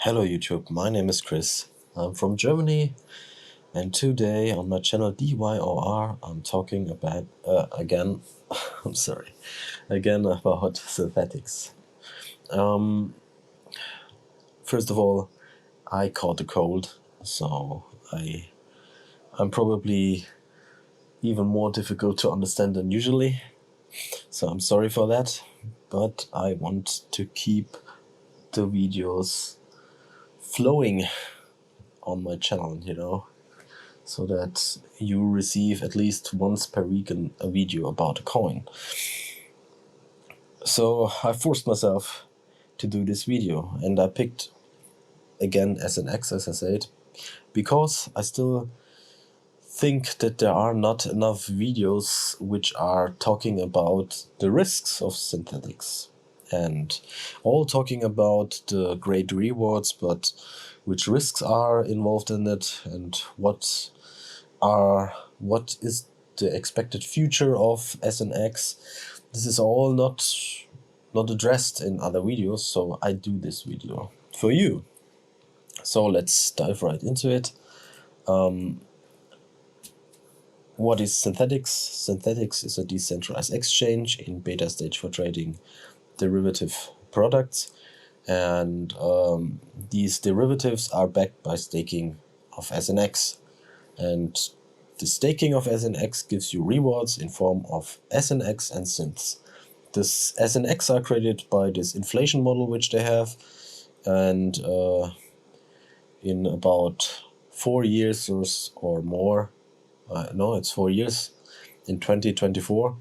Hello YouTube, my name is Chris. I'm from Germany, and today on my channel DYOR I'm talking about again about Synthetix. First of all, I caught a cold, so I'm probably even more difficult to understand than usually, so I'm sorry for that, but I want to keep the videos flowing on my channel, so that you receive at least once per week a video about a coin. So I forced myself to do this video, and I picked again SNX, as I said, because I still think that there are not enough videos which are talking about the risks of Synthetix, and all talking about the great rewards, but which risks are involved in it, and what is the expected future of SNX. This is all not addressed in other videos, so I do this video for you. So let's dive right into it. What is Synthetix? Synthetix is a decentralized exchange in beta stage for trading derivative products, and these derivatives are backed by staking of SNX, and the staking of SNX gives you rewards in form of SNX and synths. This SNX are created by this inflation model which they have, and in about 4 years or more, no, it's 4 years, in 2024,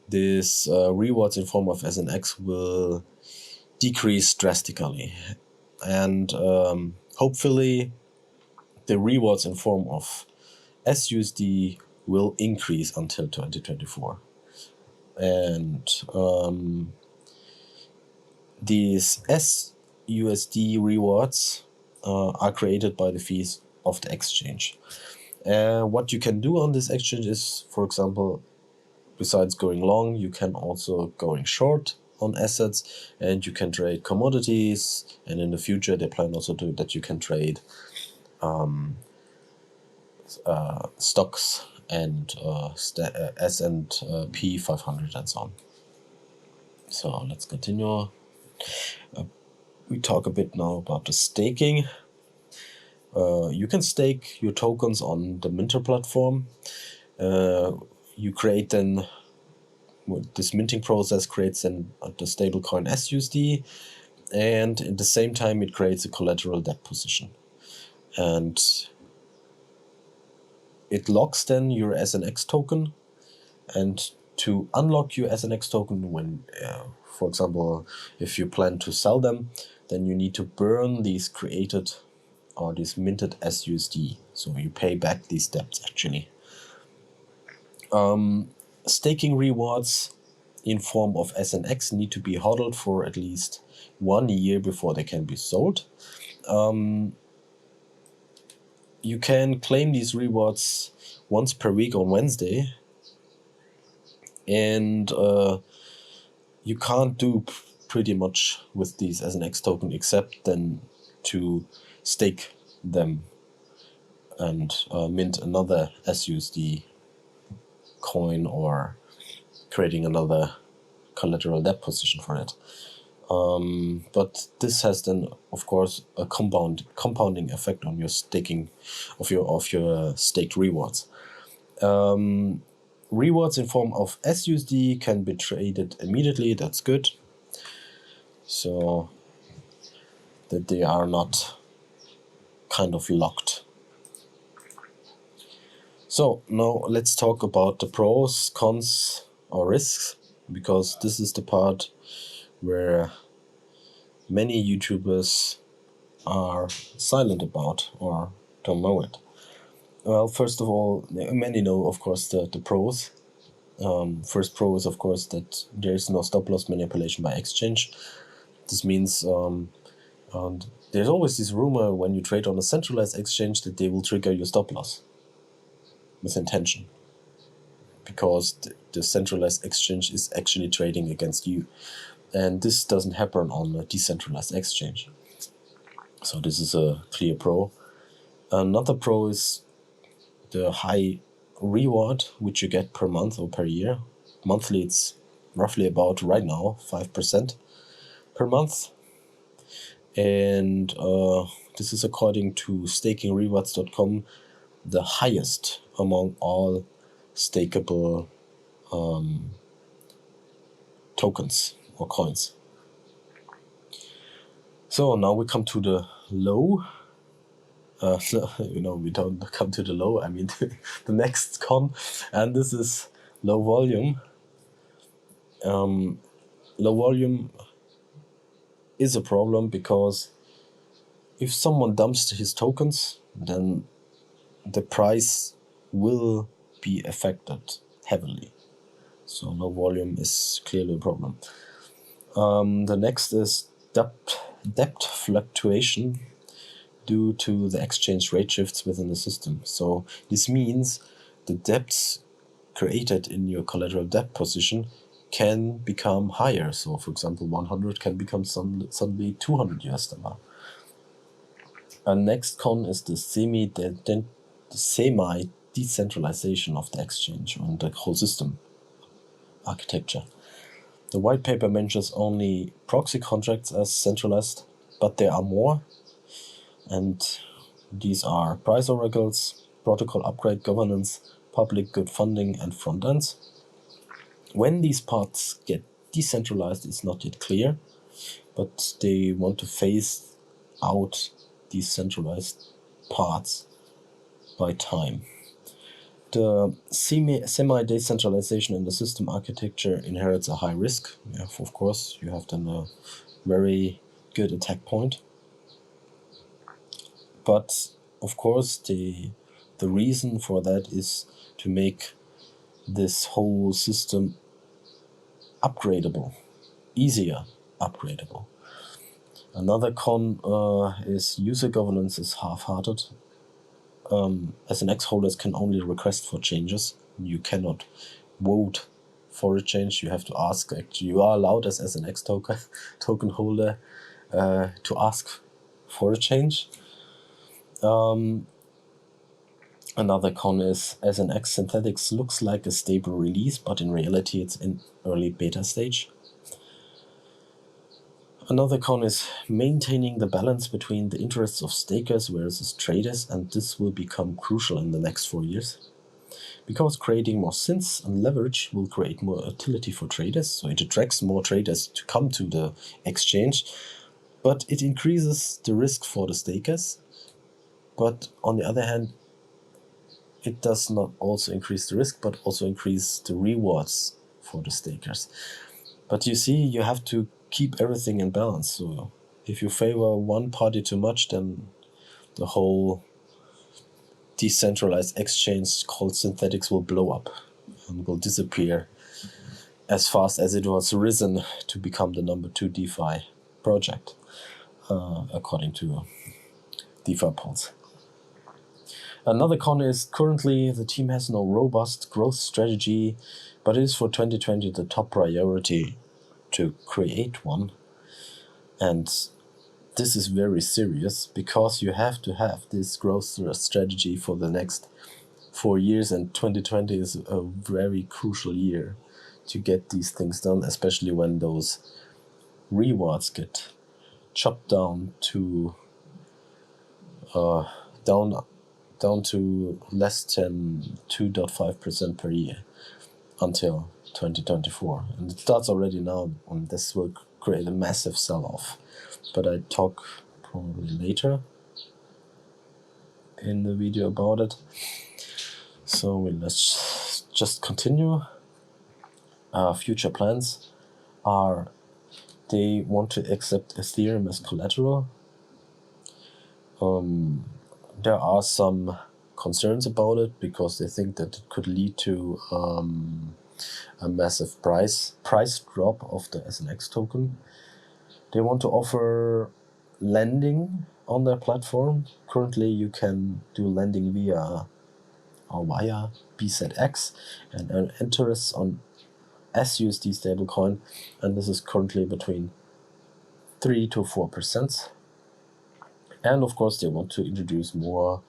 this rewards in form of SNX will decrease drastically, and hopefully the rewards in form of SUSD will increase until 2024. And these SUSD rewards are created by the fees of the exchange. What you can do on this exchange is, for example, besides going long, you can also going short on assets, and you can trade commodities, and in the future they plan also to that you can trade stocks and S&P 500 and so on. So let's continue. We talk a bit now about the staking. You can stake your tokens on the Minter platform. You create then, this minting process creates then the stablecoin SUSD, and at the same time it creates a collateral debt position, and it locks then your SNX token. And to unlock your SNX token, when for example, if you plan to sell them, then you need to burn these created or these minted SUSD, so you pay back these debts actually. Staking rewards in form of SNX need to be hodled for at least 1 year before they can be sold. You can claim these rewards once per week on Wednesday, and you can't do pretty much with these SNX token except then to stake them and mint another SUSD coin or creating another collateral debt position for it. But this has then, of course, a compounding effect on your staking of your staked rewards. Rewards in form of SUSD can be traded immediately. That's good, so that they are not kind of locked. So now let's talk about the pros, cons, or risks, because this is the part where many YouTubers are silent about or don't know it. Well, first of all, many know, of course, the pros. First pro is, of course, that there is no stop loss manipulation by exchange. This means there's always this rumor when you trade on a centralized exchange that they will trigger your stop loss with intention, because the centralized exchange is actually trading against you, and this doesn't happen on a decentralized exchange. So this is a clear pro. Another pro is the high reward which you get per month or per year. Monthly it's roughly about right now 5% per month. And this is according to stakingrewards.com, the highest among all stakeable tokens or coins. So now we come to the low. We don't come to the low, I mean the next con, and this is low volume. Low volume is a problem because if someone dumps his tokens, then the price will be affected heavily. So low volume is clearly a problem. The next is debt fluctuation due to the exchange rate shifts within the system. So this means the debts created in your collateral debt position can become higher. So for example, 100 can become suddenly 200 US dollar. And next con is the semi-decentralization of the exchange and the whole system architecture. The white paper mentions only proxy contracts as centralized, but there are more. And these are price oracles, protocol upgrade governance, public good funding, and front ends. When these parts get decentralized, it's not yet clear, but they want to phase out these centralized parts by time. The semi-decentralization in the system architecture inherits a high risk. Yeah, of course, you have then a very good attack point. But of course, the reason for that is to make this whole system upgradable, easier upgradable. Another con is user governance is half-hearted. SNX holders can only request for changes. You cannot vote for a change. You have to ask. Actually, you are allowed as SNX token holder to ask for a change. Another con is SNX Synthetix looks like a stable release, but in reality it's in early beta stage. Another con is maintaining the balance between the interests of stakers versus traders, and this will become crucial in the next 4 years. Because creating more synths and leverage will create more utility for traders, so it attracts more traders to come to the exchange, but it increases the risk for the stakers. But on the other hand, it does not also increase the risk, but also increase the rewards for the stakers. But you see, you have to keep everything in balance. So if you favor one party too much, then the whole decentralized exchange called Synthetix will blow up and will disappear as fast as it was risen to become the number 2 DeFi project, according to DeFi polls. Another con is currently the team has no robust growth strategy, but it is for 2020 the top priority to create one. And this is very serious because you have to have this growth strategy for the next 4 years, and 2020 is a very crucial year to get these things done, especially when those rewards get chopped down to down to less than 2.5% per year until 2024. And it starts already now, and this will create a massive sell-off. But I talk probably later in the video about it. So let's just continue. Future plans are they want to accept Ethereum as collateral. There are some concerns about it because they think that it could lead to a massive price drop of the SNX token. They want to offer lending on their platform. Currently, you can do lending via BZX and earn interest on SUSD stablecoin, and this is currently between 3 to 4%. And of course, they want to introduce more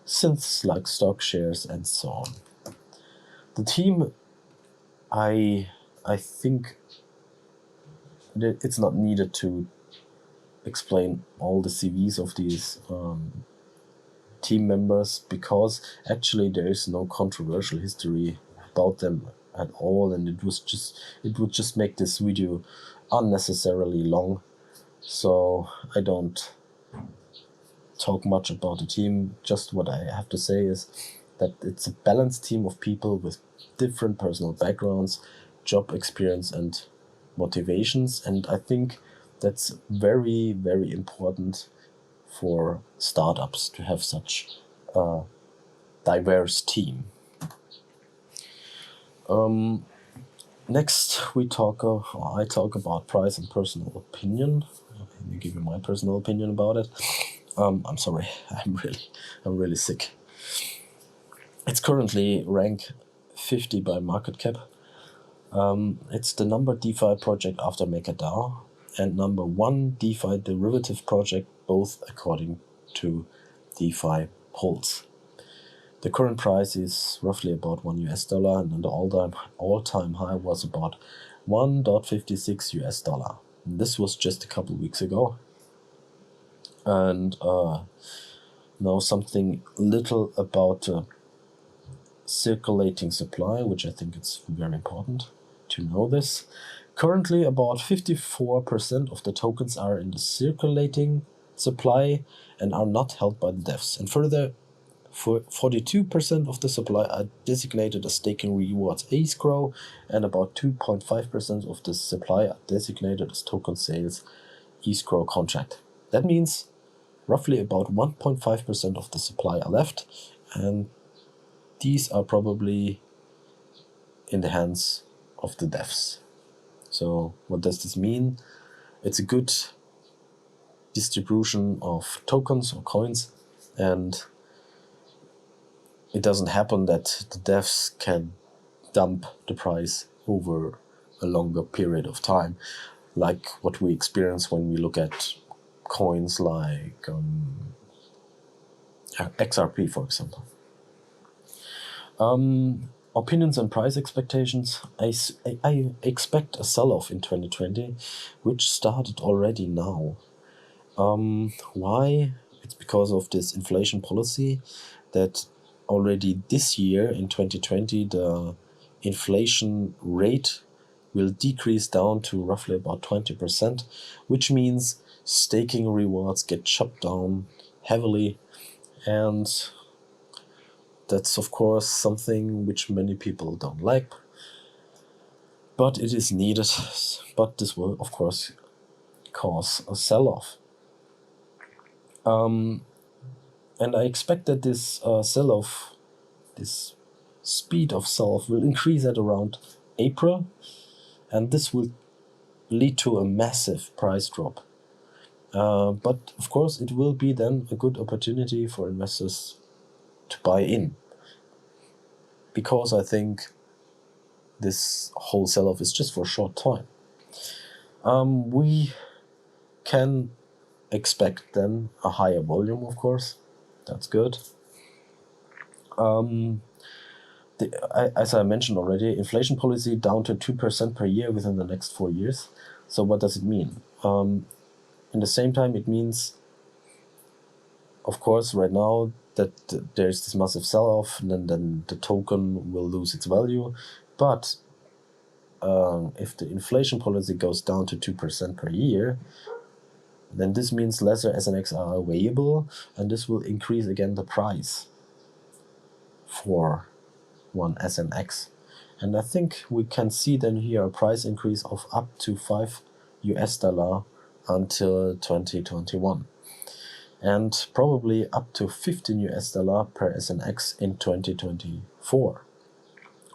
synths like stock shares and so on. The team, I think that it's not needed to explain all the CVs of these team members, because actually there is no controversial history about them at all, and it would just make this video unnecessarily long. So I don't talk much about the team. Just what I have to say is that it's a balanced team of people with different personal backgrounds, job experience and motivations, and I think that's very, very important for startups to have such a diverse team. Next, I talk about price and personal opinion. Let me give you my personal opinion about it. I'm sorry, I'm really sick. It's currently rank 50 by market cap. It's the number DeFi project after MakerDAO and number 1 DeFi derivative project, both according to DeFi polls. The current price is roughly about $1, and the all-time high was about $1.56. This was just a couple weeks ago. And now something little about circulating supply, which I think it's very important to know this. Currently, about 54% of the tokens are in the circulating supply and are not held by the devs. And further, 42% of the supply are designated as staking rewards escrow, and about 2.5% of the supply are designated as token sales escrow contract. That means roughly about 1.5% of the supply are left, and these are probably in the hands of the devs. So what does this mean? It's a good distribution of tokens or coins, and it doesn't happen that the devs can dump the price over a longer period of time, like what we experience when we look at coins like XRP, for example. Opinions and price expectations. I expect a sell-off in 2020, which started already now. Why? It's because of this inflation policy that already this year in 2020 the inflation rate will decrease down to roughly about 20%, which means staking rewards get chopped down heavily, and that's of course something which many people don't like, but it is needed. But this will of course cause a sell-off. And I expect that this sell-off, this speed of sell-off will increase at around April, and this will lead to a massive price drop. But of course it will be then a good opportunity for investors to buy in, because I think this whole sell-off is just for a short time. We can expect then a higher volume, of course. That's good. As I mentioned already, inflation policy down to 2% per year within the next 4 years. So what does it mean? In the same time, it means, of course, right now that there's this massive sell-off, and then the token will lose its value. But if the inflation policy goes down to 2% per year, then this means lesser SNX are available, and this will increase again the price for one SNX. And I think we can see then here a price increase of up to $5 until 2021, and probably up to $15 per SNX in 2024.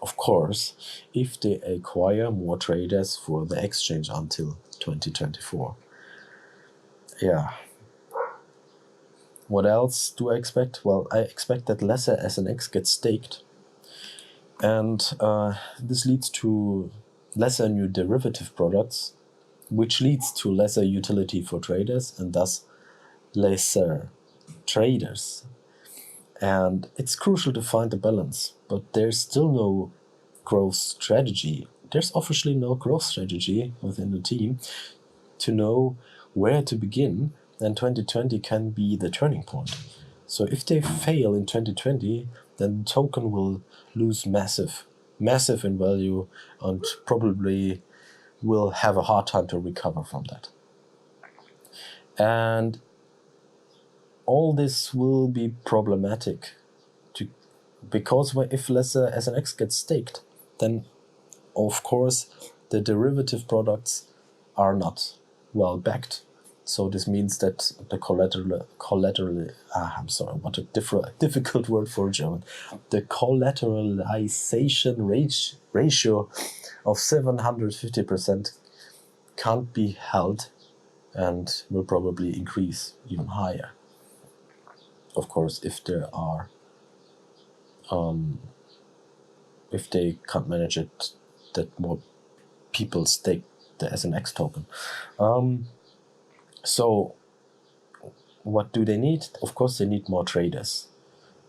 Of course, if they acquire more traders for the exchange until 2024. Yeah. What else do I expect? Well, I expect that lesser SNX gets staked, and this leads to lesser new derivative products, which leads to lesser utility for traders, and thus lesser traders. And it's crucial to find the balance, but there's still no growth strategy. There's officially no growth strategy within the team to know where to begin, and 2020 can be the turning point. So if they fail in 2020, then the token will lose massive in value and probably will have a hard time to recover from that. And all this will be problematic because if SNX gets staked, then of course the derivative products are not well backed. So this means that the difficult word for German. The collateralization ratio of 750% can't be held and will probably increase even higher. Of course, if they can't manage it, that more people stake the SNX token. So what do they need? Of course, they need more traders.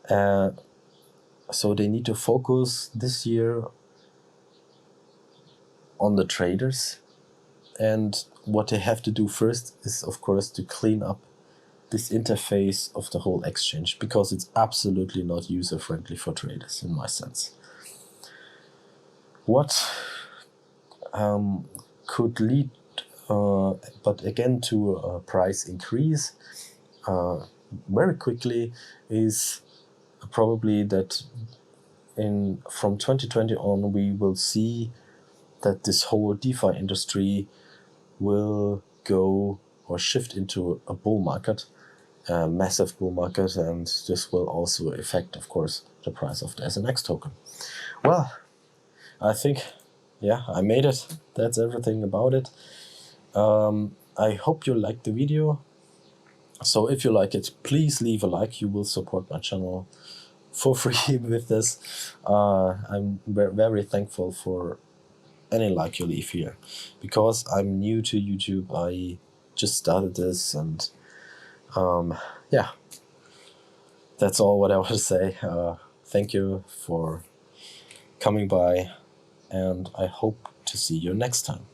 So they need to focus this year on the traders. And what they have to do first is, of course, to clean up this interface of the whole exchange, because it's absolutely not user-friendly for traders, in my sense. What could lead, but again, to a price increase very quickly is probably that from 2020 on, we will see that this whole DeFi industry will go or shift into a bull market, a massive bull market, and this will also affect, of course, the price of the SNX token. Well, I think, yeah, I made it. That's everything about it. I hope you liked the video. So if you like it, please leave a like. You will support my channel for free with this. I'm very thankful for any like you leave here, because I'm new to YouTube. I just started this, and yeah, that's all what I want to say. Thank you for coming by, and I hope to see you next time.